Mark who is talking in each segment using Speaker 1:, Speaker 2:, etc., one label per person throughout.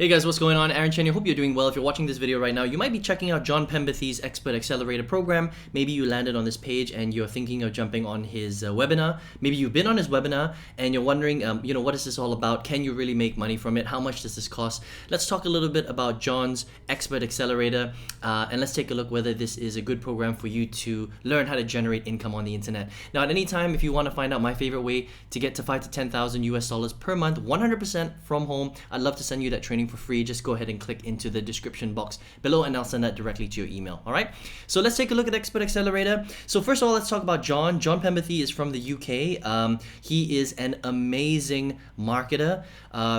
Speaker 1: Hey guys, what's going on? Aaron Chen here. Hope you're doing well. If you're watching this video right now, you might be checking out John Pemberthy's Expert Accelerator program. Maybe you landed on this page and you're thinking of jumping on his webinar. Maybe you've been on his webinar and you're wondering, what is this all about? Can you really make money from it? How much does this cost? Let's talk a little bit about John's Expert Accelerator and let's take a look whether this is a good program for you to learn how to generate income on the internet. Now, at any time, if you want to find out my favorite way to get to 5 to 10,000 US dollars per month, 100% from home, I'd love to send you that training for free. Just go ahead and click into the description box below and I'll send that directly to your email. All right, so let's take a look at Expert Accelerator. So first of all, let's talk about John. John Pemberthy is from the UK. He is an amazing marketer,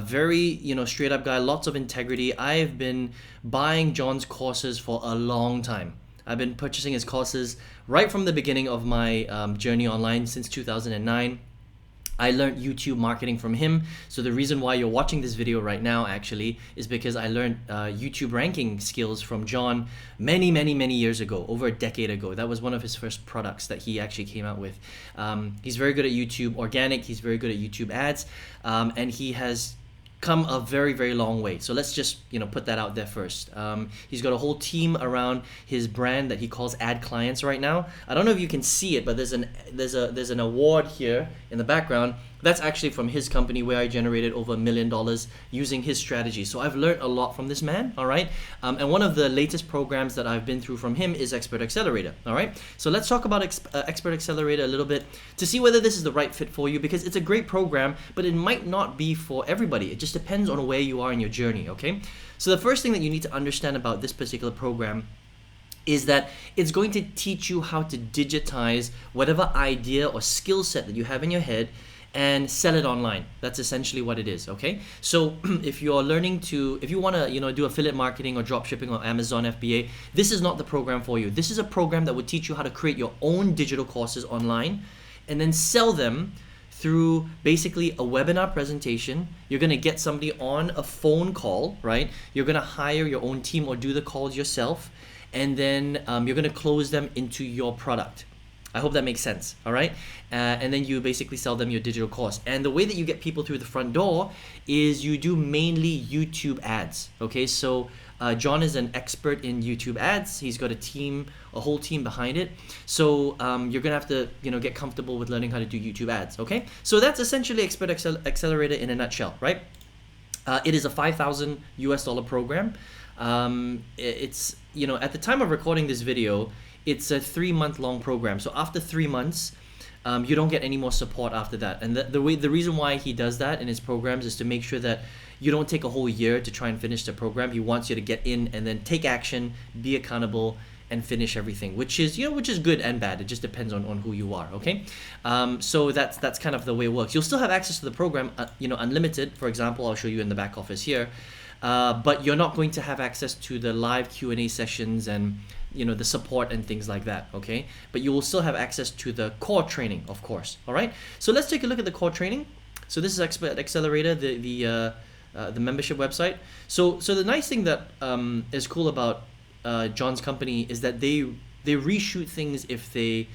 Speaker 1: very straight up guy, lots of integrity. I've been buying John's courses for a long time. I've been purchasing his courses right from the beginning of my journey online since 2009. I learned YouTube marketing from him. So the reason why you're watching this video right now actually is because I learned YouTube ranking skills from John many years ago, over a decade ago. That was one of his first products that he actually came out with. He's very good at YouTube organic. He's very good at YouTube ads. And he has come a very long way. So let's just put that out there first. He's got a whole team around his brand that he calls Ad Clients right now. I don't know if you can see it, but there's an award here in the background. That's actually from his company where I generated over $1 million using his strategy. So I've learned a lot from this man, all right? And one of the latest programs that I've been through from him is Expert Accelerator, all right? So let's talk about Expert Accelerator a little bit to see whether this is the right fit for you, because it's a great program, but it might not be for everybody. It just depends on where you are in your journey, okay? So the first thing that you need to understand about this particular program is that it's going to teach you how to digitize whatever idea or skill set that you have in your head and sell it online. That's essentially what it is, okay? So if you want to do affiliate marketing or drop shipping on Amazon FBA, this is not the program for you. This is a program that would teach you how to create your own digital courses online and then sell them through basically a webinar presentation. You're gonna get somebody on a phone call, right? You're gonna hire your own team or do the calls yourself, and then you're gonna close them into your product. I hope that makes sense, all right? And then you basically sell them your digital course. And the way that you get people through the front door is you do mainly YouTube ads, okay? So John is an expert in YouTube ads. He's got a whole team behind it. So you're gonna have to, get comfortable with learning how to do YouTube ads, okay? So that's essentially Expert Accelerator in a nutshell, right? It is a 5,000 US dollar program. It's, at the time of recording this video, it's a 3-month long program. So after 3 months, you don't get any more support after that. And the reason why he does that in his programs is to make sure that you don't take a whole year to try and finish the program. He wants you to get in and then take action, be accountable, and finish everything, which is good and bad. It just depends on who you are, okay? So that's kind of the way it works. You'll still have access to the program, unlimited. For example, I'll show you in the back office here. But you're not going to have access to the live Q&A sessions and the support and things like that, okay? But you will still have access to the core training, of course, all right? So let's take a look at the core training. So this is Expert Accelerator, the membership website. So the nice thing that is cool about John's company is that they reshoot things if they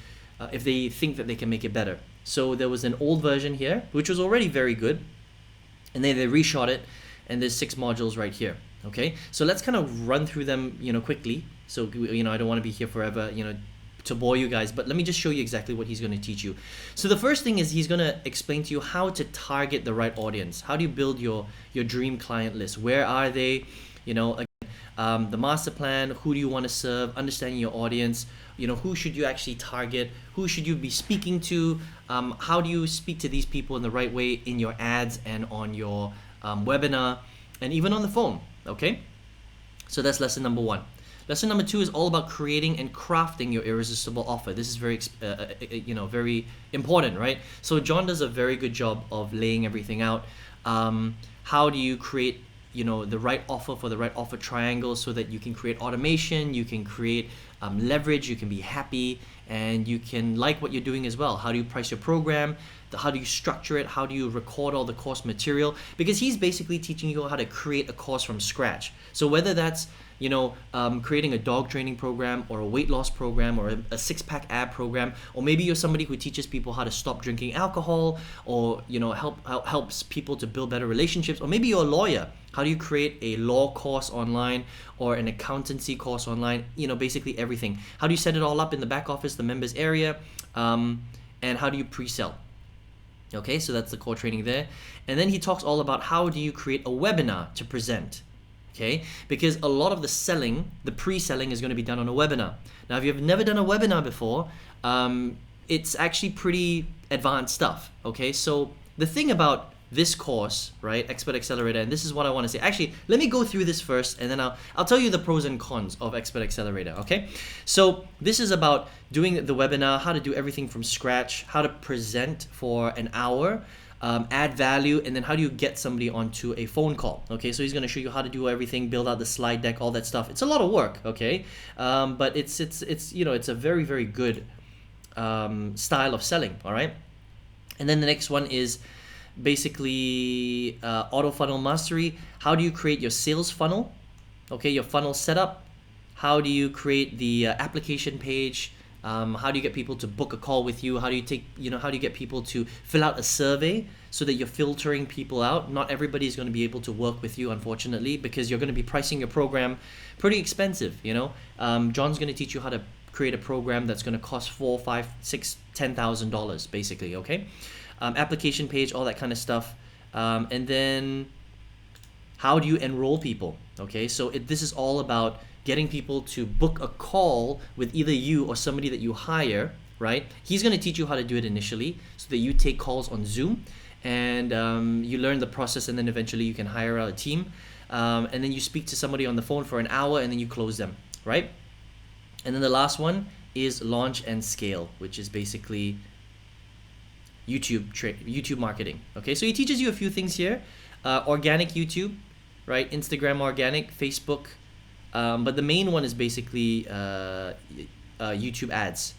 Speaker 1: think that they can make it better. So there was an old version here, which was already very good, and then they reshot it, and there's 6 modules right here, okay? So let's kind of run through them, quickly. So, I don't want to be here forever, to bore you guys, but let me just show you exactly what he's going to teach you. So the first thing is he's going to explain to you how to target the right audience. How do you build your dream client list? Where are they? The master plan, who do you want to serve, understanding your audience, who should you actually target, who should you be speaking to, how do you speak to these people in the right way in your ads and on your webinar, and even on the phone, okay? So that's lesson number 1. Lesson number 2 is all about creating and crafting your irresistible offer. This is very, very important, right? So John does a very good job of laying everything out. How do you create, the right offer for the right offer triangle so that you can create automation, you can create leverage, you can be happy, and you can like what you're doing as well. How do you price your program? How do you structure it? How do you record all the course material? Because he's basically teaching you how to create a course from scratch. So whether that's creating a dog training program or a weight loss program or a six-pack ab program, or maybe you're somebody who teaches people how to stop drinking alcohol, or helps people to build better relationships, or maybe you're a lawyer. How do you create a law course online or an accountancy course online? Basically everything. How do you set it all up in the back office, the members area, and how do you pre-sell? Okay, so that's the core training there. And then he talks all about how do you create a webinar to present. Okay, because a lot of the selling, the pre-selling, is going to be done on a webinar. Now, if you've never done a webinar before, it's actually pretty advanced stuff. Okay, so the thing about this course, right, Expert Accelerator, and this is what I want to say. Actually, let me go through this first, and then I'll tell you the pros and cons of Expert Accelerator. Okay, so this is about doing the webinar, how to do everything from scratch, how to present for an hour, add value, and then how do you get somebody onto a phone call. Okay, so he's going to show you how to do everything, build out the slide deck, all that stuff. It's a lot of work. Okay, but it's a very, very good style of selling. All right, and then the next one is basically auto funnel mastery. How do you create your sales funnel? Okay, your funnel setup. How do you create the application page? How do you get people to book a call with you? How do you get people to fill out a survey so that you're filtering people out? Not everybody is going to be able to work with you, unfortunately, because you're going to be pricing your program pretty expensive. John's going to teach you how to create a program that's going to cost $4, $5, $6, $10,000 basically. Okay. Application page, all that kind of stuff, and then how do you enroll people? Okay, so this is all about getting people to book a call with either you or somebody that you hire, right? He's going to teach you how to do it initially so that you take calls on Zoom, and you learn the process, and then eventually you can hire out a team, and then you speak to somebody on the phone for an hour, and then you close them, right? And then the last one is launch and scale, which is basically YouTube marketing. Okay, so he teaches you a few things here. Organic YouTube, right? Instagram organic, Facebook, but the main one is basically YouTube ads.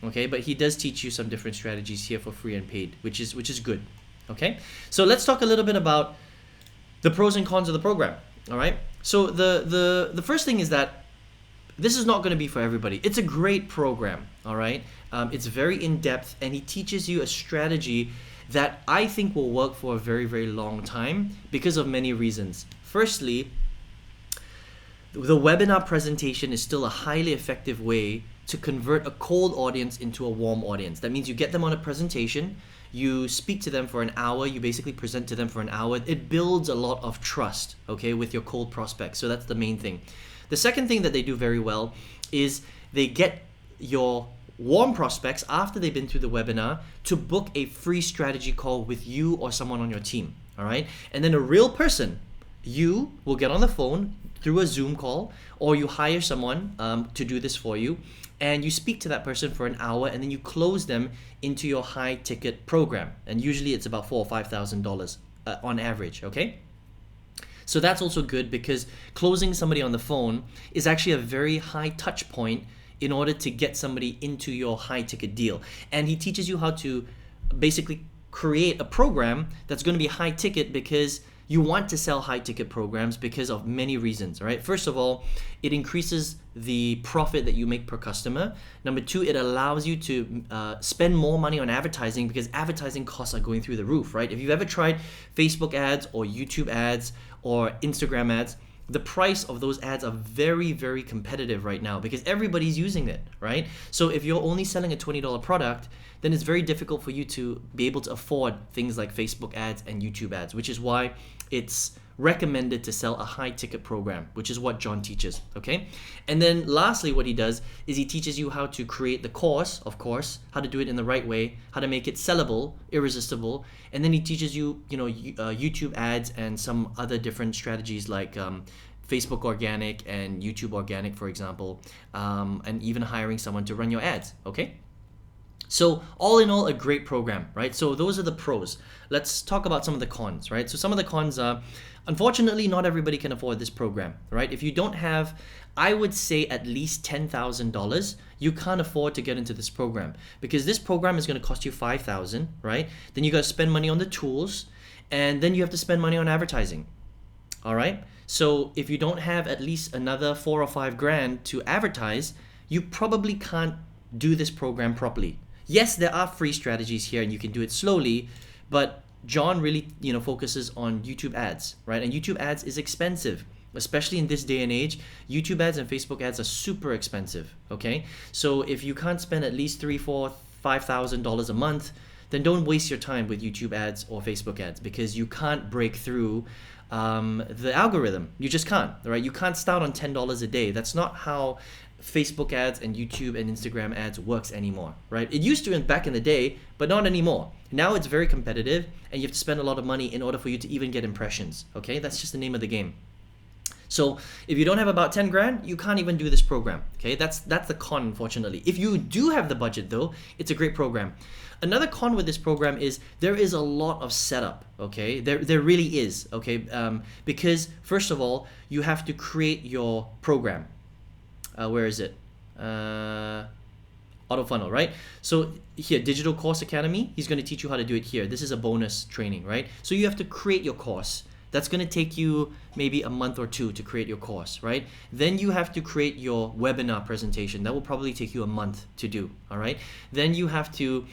Speaker 1: Okay, but he does teach you some different strategies here for free and paid, which is good. Okay, so let's talk a little bit about the pros and cons of the program. All right, so the first thing is that this is not going to be for everybody. It's a great program, all right? It's very in-depth, and he teaches you a strategy that I think will work for a very, very long time because of many reasons. Firstly, the webinar presentation is still a highly effective way to convert a cold audience into a warm audience. That means you get them on a presentation, you speak to them for an hour, you basically present to them for an hour. It builds a lot of trust, okay, with your cold prospects. So that's the main thing. The second thing that they do very well is they get your warm prospects after they've been through the webinar to book a free strategy call with you or someone on your team, all right? And then a real person, you will get on the phone through a Zoom call, or you hire someone to do this for you, and you speak to that person for an hour, and then you close them into your high ticket program. And usually it's about $4,000 or $5,000 on average, okay? So that's also good because closing somebody on the phone is actually a very high touch point in order to get somebody into your high ticket deal. And he teaches you how to basically create a program that's going to be high ticket because you want to sell high ticket programs because of many reasons, right? First of all, it increases the profit that you make per customer. Number two, it allows you to spend more money on advertising because advertising costs are going through the roof, right? If you've ever tried Facebook ads or YouTube ads or Instagram ads, the price of those ads are very, very competitive right now because everybody's using it, right? So if you're only selling a $20 product, then it's very difficult for you to be able to afford things like Facebook ads and YouTube ads, which is why it's recommended to sell a high ticket program, which is what John teaches, okay? And then lastly, what he does is he teaches you how to create the course, of course, how to do it in the right way, how to make it sellable, irresistible, and then he teaches you, YouTube ads and some other different strategies like Facebook organic and YouTube organic, for example, and even hiring someone to run your ads, okay? So all in all, a great program, right? So those are the pros. Let's talk about some of the cons, right? So some of the cons are, unfortunately, not everybody can afford this program, right? If you don't have, I would say at least $10,000, you can't afford to get into this program because this program is going to cost you $5,000, right? Then you got to spend money on the tools, and then you have to spend money on advertising. All right. So if you don't have at least another 4 or 5 grand to advertise, you probably can't do this program properly. Yes, there are free strategies here and you can do it slowly, but John really, focuses on YouTube ads, right? And YouTube ads is expensive, especially in this day and age. YouTube ads and Facebook ads are super expensive, okay? So if you can't spend at least $3, $4, $5,000 a month, then don't waste your time with YouTube ads or Facebook ads, because you can't break through the algorithm. You just can't, right? You can't start on $10 a day. That's not how Facebook ads and YouTube and Instagram ads works anymore, right? It used to back in the day, but not anymore. Now it's very competitive and you have to spend a lot of money in order for you to even get impressions, okay? That's just the name of the game. So if you don't have about 10 grand, you can't even do this program, okay? That's the con, unfortunately. If you do have the budget though, it's a great program. Another con with this program is there is a lot of setup, okay? There really is, okay? Because first of all, you have to create your program. Where is it? Auto funnel, right? So here, Digital Course Academy, he's going to teach you how to do it here. This is a bonus training, right? So you have to create your course. That's going to take you maybe a month or two to create your course, right? Then you have to create your webinar presentation. That will probably take you a month to do, all right? Then you have to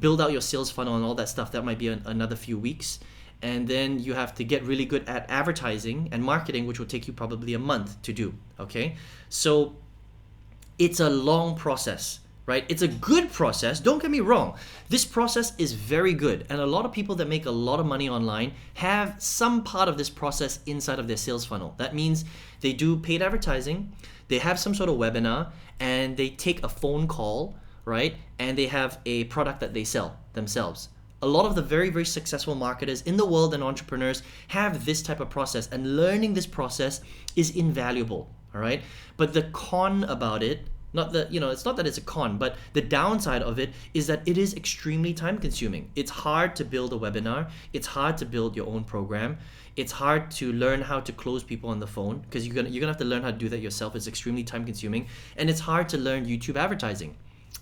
Speaker 1: build out your sales funnel and all that stuff. That might be another few weeks. And then you have to get really good at advertising and marketing, which will take you probably a month to do, okay? So it's a long process, right? It's a good process, don't get me wrong. This process is very good, and a lot of people that make a lot of money online have some part of this process inside of their sales funnel. That means they do paid advertising, they have some sort of webinar, and they take a phone call, right? And they have a product that they sell themselves. A lot of the very, very successful marketers in the world and entrepreneurs have this type of process, and learning this process is invaluable, all right? But the con about it, it's not that it's a con, but the downside of it is that it is extremely time consuming. It's hard to build a webinar. It's hard to build your own program. It's hard to learn how to close people on the phone, because you're gonna have to learn how to do that yourself. It's extremely time consuming, and it's hard to learn YouTube advertising,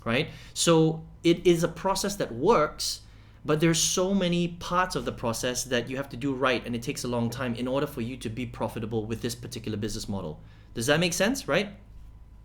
Speaker 1: right? So it is a process that works, but there's so many parts of the process that you have to do right, and it takes a long time in order for you to be profitable with this particular business model. Does that make sense, right?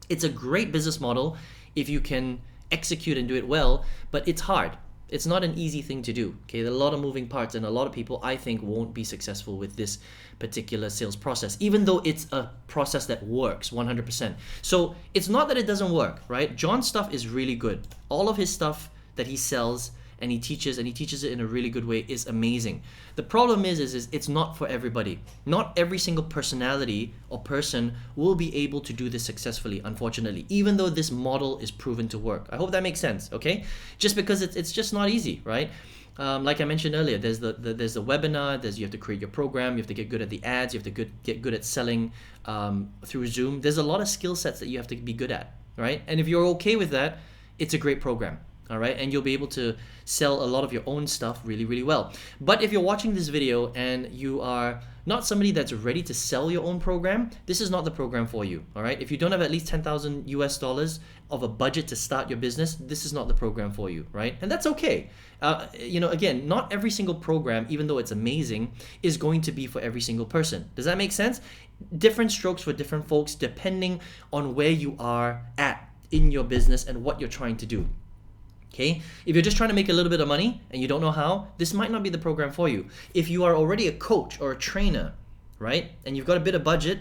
Speaker 1: It's a great business model if you can execute and do it well, but it's hard. It's not an easy thing to do, okay? There are a lot of moving parts, and a lot of people, I think, won't be successful with this particular sales process, even though it's a process that works 100%. So it's not that it doesn't work, right? John's stuff is really good. All of his stuff that he sells and he teaches it in a really good way is amazing. The problem is it's not for everybody. Not every single personality or person will be able to do this successfully, unfortunately, even though this model is proven to work. I hope that makes sense, okay? Just because it's just not easy, right? Like I mentioned earlier, there's the webinar, you have to create your program, you have to get good at the ads, you have to get good at selling through Zoom. There's a lot of skill sets that you have to be good at, right? And if you're okay with that, it's a great program. All right, and you'll be able to sell a lot of your own stuff really, really well. But if you're watching this video and you are not somebody that's ready to sell your own program, this is not the program for you. All right, if you don't have at least $10,000 of a budget to start your business, this is not the program for you, right? And that's okay. Again, not every single program, even though it's amazing, is going to be for every single person. Does that make sense? Different strokes for different folks, depending on where you are at in your business and what you're trying to do. Okay, if you're just trying to make a little bit of money and you don't know how, this might not be the program for you. If you are already a coach or a trainer, right, and you've got a bit of budget,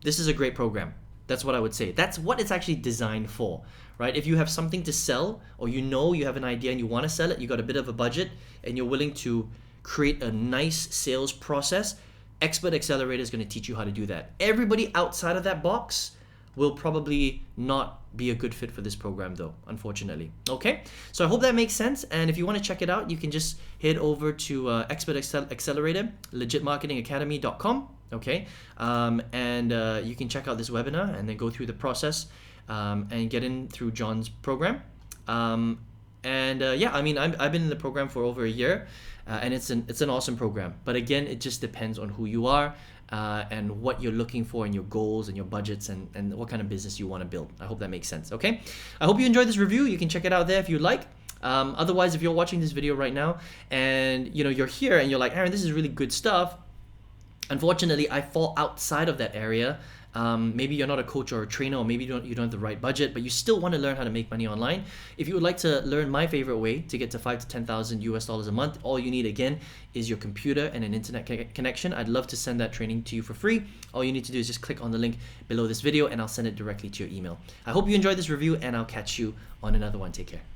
Speaker 1: this is a great program. That's what I would say. That's what it's actually designed for, right? If you have something to sell, or you have an idea and you want to sell it, you got a bit of a budget and you're willing to create a nice sales process, Expert Accelerator is going to teach you how to do that. Everybody outside of that box will probably not be a good fit for this program though, unfortunately. Okay, so I hope that makes sense, and if you want to check it out, you can just head over to Expert Accelerator, legitmarketingacademy.com, okay, and you can check out this webinar and then go through the process and get in through John's program. Yeah, I mean, I've been in the program for over a year, and it's an awesome program, but again, it just depends on who you are, and what you're looking for and your goals and your budgets and what kind of business you want to build. I hope that makes sense, okay? I hope you enjoyed this review. You can check it out there if you'd like. Otherwise, if you're watching this video right now and you're here and you're like, Aaron, this is really good stuff, Unfortunately, I fall outside of that area. Maybe you're not a coach or a trainer, or maybe you don't have the right budget, but you still want to learn how to make money online. If you would like to learn my favorite way to get to 5 to 10,000 US dollars a month, all you need again is your computer and an internet connection. I'd love to send that training to you for free. All you need to do is just click on the link below this video and I'll send it directly to your email. I hope you enjoyed this review and I'll catch you on another one. Take care.